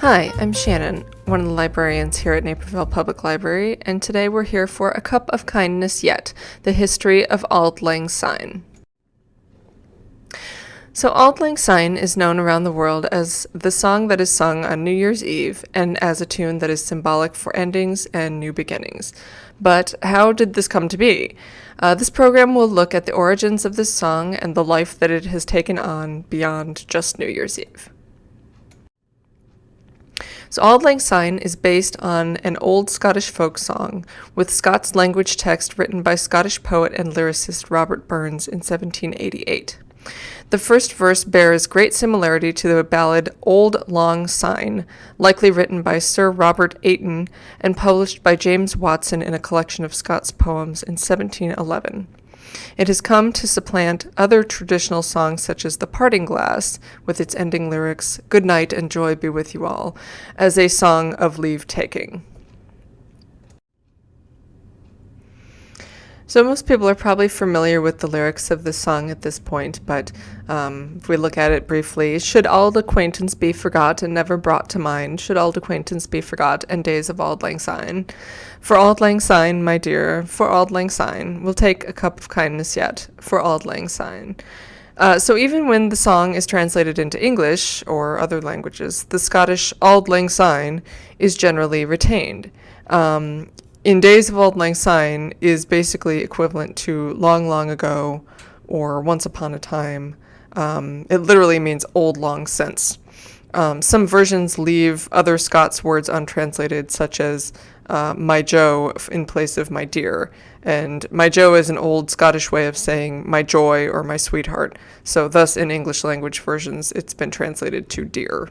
Hi, I'm Shannon, one of the librarians here at Naperville Public Library, and today we're here for A Cup of Kindness Yet, the history of Auld Lang Syne. So Auld Lang Syne is known around the world as the song that is sung on New Year's Eve and as a tune that is symbolic for endings and new beginnings. But how did this come to be? This program will look at the origins of this song and the life that it has taken on beyond just New Year's Eve. So Auld Lang Syne is based on an old Scottish folk song with Scots language text written by Scottish poet and lyricist Robert Burns in 1788. The first verse bears great similarity to the ballad Auld Lang Syne, likely written by Sir Robert Ayton and published by James Watson in a collection of Scots poems in 1711. It has come to supplant other traditional songs such as The Parting Glass, with its ending lyrics, "Good night and joy be with you all," as a song of leave-taking. So most people are probably familiar with the lyrics of this song at this point, but if we look at it briefly, should auld acquaintance be forgot and never brought to mind, should auld acquaintance be forgot and days of Auld Lang Syne. For Auld Lang Syne, my dear, for Auld Lang Syne, we'll take a cup of kindness yet, for Auld Lang Syne. So even when the song is translated into English or other languages, the Scottish Auld Lang Syne is generally retained. In days of Auld Lang Syne is basically equivalent to long, long ago or once upon a time. It literally means old long since. Some versions leave other Scots words untranslated, such as my jo in place of my dear. And my jo is an old Scottish way of saying my joy or my sweetheart. So thus in English language versions, it's been translated to dear.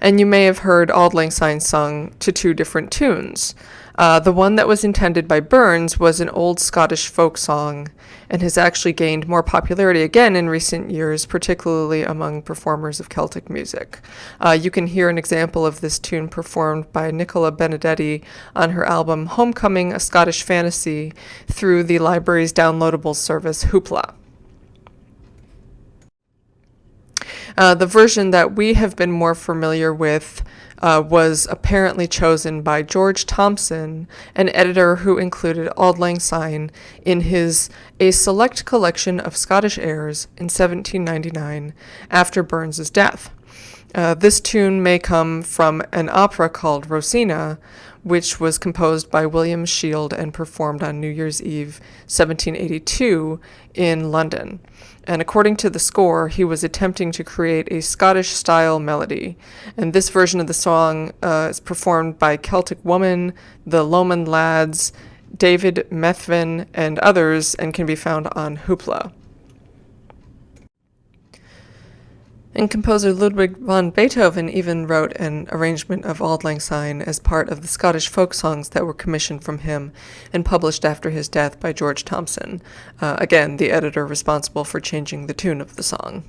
And you may have heard Auld Lang Syne sung to two different tunes. The one that was intended by Burns was an old Scottish folk song and has actually gained more popularity again in recent years, particularly among performers of Celtic music. You can hear an example of this tune performed by Nicola Benedetti on her album Homecoming, A Scottish Fantasy through the library's downloadable service Hoopla. The version that we have been more familiar with was apparently chosen by George Thompson, an editor who included Auld Lang Syne in his A Select Collection of Scottish Airs in 1799 after Burns's death. This tune may come from an opera called Rosina, which was composed by William Shield and performed on New Year's Eve, 1782, in London. And according to the score, he was attempting to create a Scottish-style melody. And this version of the song is performed by Celtic Woman, the Lomond Lads, David Methven, and others, and can be found on Hoopla. And composer Ludwig van Beethoven even wrote an arrangement of Auld Lang Syne as part of the Scottish folk songs that were commissioned from him and published after his death by George Thompson, again, the editor responsible for changing the tune of the song.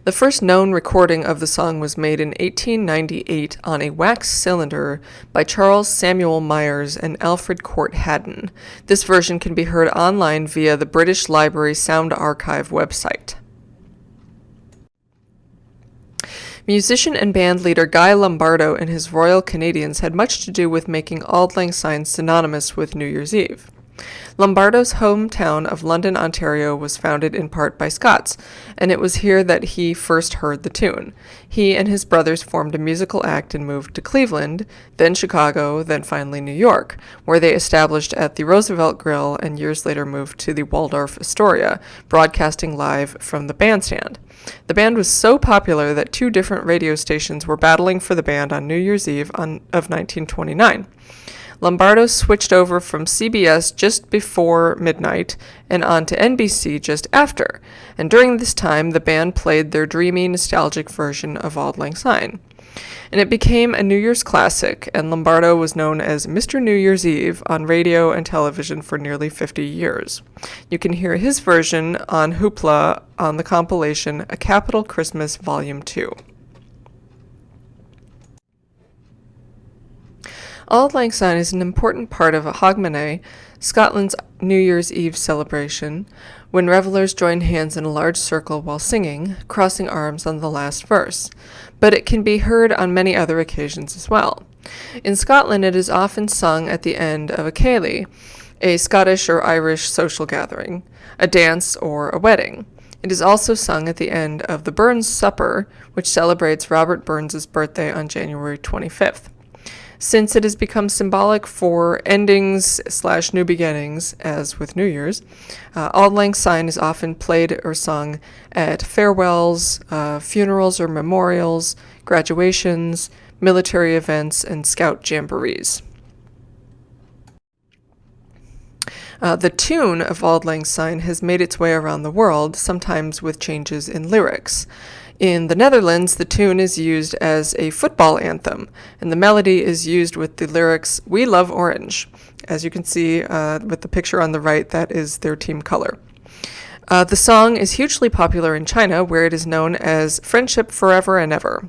The first known recording of the song was made in 1898 on a wax cylinder by Charles Samuel Myers and Alfred Court Haddon. This version can be heard online via the British Library Sound Archive website. Musician and band leader Guy Lombardo and his Royal Canadians had much to do with making Auld Lang Syne synonymous with New Year's Eve. Lombardo's hometown of London, Ontario was founded in part by Scots, and it was here that he first heard the tune. He and his brothers formed a musical act and moved to Cleveland, then Chicago, then finally New York, where they established at the Roosevelt Grill and years later moved to the Waldorf Astoria, broadcasting live from the bandstand. The band was so popular that two different radio stations were battling for the band on New Year's Eve of 1929. Lombardo switched over from CBS just before midnight and on to NBC just after, and during this time the band played their dreamy, nostalgic version of Auld Lang Syne. And it became a New Year's classic, and Lombardo was known as Mr. New Year's Eve on radio and television for nearly 50 years. You can hear his version on Hoopla on the compilation A Capital Christmas Volume 2. Auld Lang Syne is an important part of a Hogmanay, Scotland's New Year's Eve celebration, when revelers join hands in a large circle while singing, crossing arms on the last verse, but it can be heard on many other occasions as well. In Scotland, it is often sung at the end of a céilí, a Scottish or Irish social gathering, a dance, or a wedding. It is also sung at the end of the Burns Supper, which celebrates Robert Burns's birthday on January 25th. Since it has become symbolic for endings/new beginnings, as with New Year's, Auld Lang Syne is often played or sung at farewells, funerals or memorials, graduations, military events, and scout jamborees. The tune of Auld Lang Syne has made its way around the world, sometimes with changes in lyrics. In the Netherlands, the tune is used as a football anthem, and the melody is used with the lyrics, "We love orange." As you can see with the picture on the right, that is their team color. The song is hugely popular in China, where it is known as "Friendship Forever and Ever."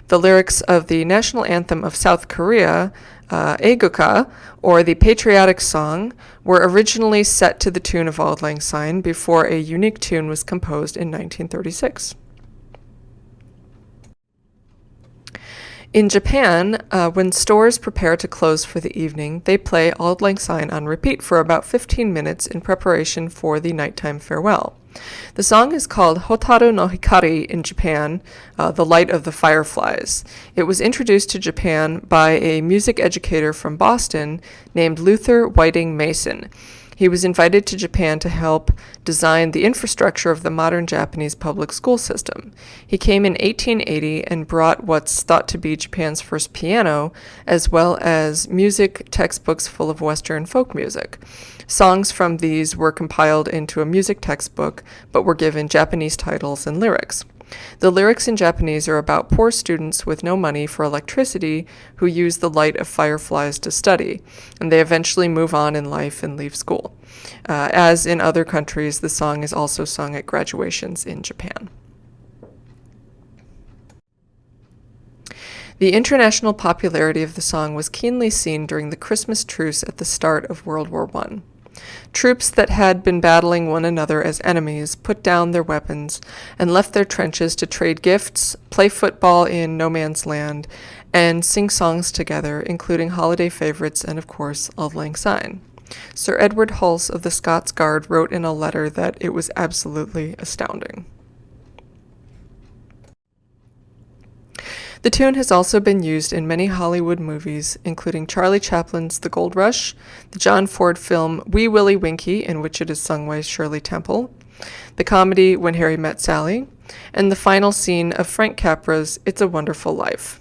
The lyrics of the national anthem of South Korea, Aegukka, or the patriotic song, were originally set to the tune of Auld Lang Syne before a unique tune was composed in 1936. In Japan, when stores prepare to close for the evening, they play Auld Lang Syne on repeat for about 15 minutes in preparation for the nighttime farewell. The song is called Hotaru no Hikari in Japan, the light of the fireflies. It was introduced to Japan by a music educator from Boston named Luther Whiting Mason. He was invited to Japan to help design the infrastructure of the modern Japanese public school system. He came in 1880 and brought what's thought to be Japan's first piano, as well as music textbooks full of Western folk music. Songs from these were compiled into a music textbook, but were given Japanese titles and lyrics. The lyrics in Japanese are about poor students with no money for electricity who use the light of fireflies to study, and they eventually move on in life and leave school. As in other countries, the song is also sung at graduations in Japan. The international popularity of the song was keenly seen during the Christmas truce at the start of World War I. Troops that had been battling one another as enemies put down their weapons and left their trenches to trade gifts, play football in no man's land, and sing songs together, including holiday favorites and, of course, Auld Lang Syne. Sir Edward Hulse of the Scots Guard wrote in a letter that it was absolutely astounding. The tune has also been used in many Hollywood movies, including Charlie Chaplin's The Gold Rush, the John Ford film Wee Willie Winkie, in which it is sung by Shirley Temple, the comedy When Harry Met Sally, and the final scene of Frank Capra's It's a Wonderful Life.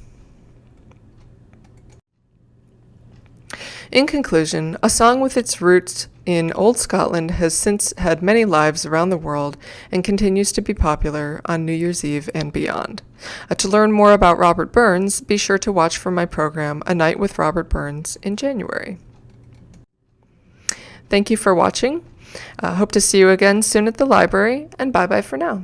In conclusion, a song with its roots in Old Scotland has since had many lives around the world and continues to be popular on New Year's Eve and beyond. To learn more about Robert Burns, be sure to watch for my program, A Night with Robert Burns, in January. Thank you for watching. Hope to see you again soon at the library, and bye-bye for now.